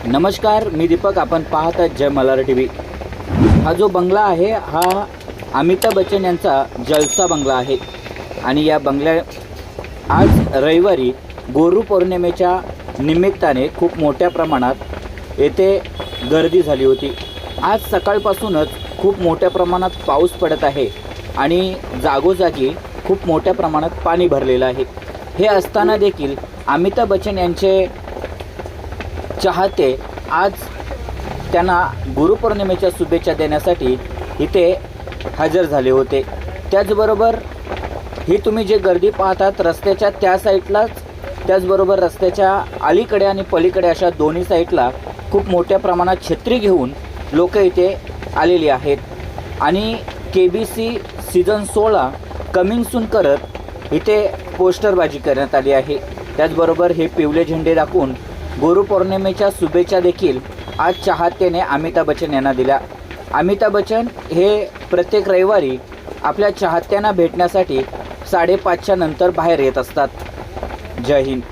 नमस्कार, मी दीपक. आपण पाहत आहात जय मल्हार टीव्ही. हा जो बंगला आहे हा अमिताभ बच्चन यांचा जलसा बंगला आहे आणि या बंगल्या आज रविवारी गुरु पौर्णिमेच्या निमित्ताने खूप मोठ्या प्रमाणात येथे गर्दी झाली होती. आज सकाळपासूनच खूप मोठ्या प्रमाणात पाऊस पडत आहे आणि जागोजागी खूप मोठ्या प्रमाणात पाणी भरलेलं आहे. हे असताना देखील अमिताभ बच्चन यांचे चाहते आज त्यांना गुरुपौर्णिमेच्या शुभेच्छा देण्यासाठी इथे हजर झाले होते. त्याचबरोबर ही तुम्ही जे गर्दी पाहतात रस्त्याच्या त्या साईडलाच, त्याचबरोबर रस्त्याच्या अलीकडे आणि पलीकडे अशा दोन्ही साईडला खूप मोठ्या प्रमाणात छत्री घेऊन लोक इथे आलेली आहेत आणि KBC सीझन 16 कमिंग सून करत इथे पोस्टरबाजी करण्यात आली आहे. त्याचबरोबर हे पिवळे झेंडे दाखवून गुरुपौर्णिमेच्या शुभेच्छा देखील आज चाहत्याने अमिताभ बच्चन यांना दिल्या. अमिताभ बच्चन हे प्रत्येक रविवारी आपल्या चाहत्यांना भेटण्यासाठी 5:30च्या नंतर बाहेर येत असतात. जय हिंद.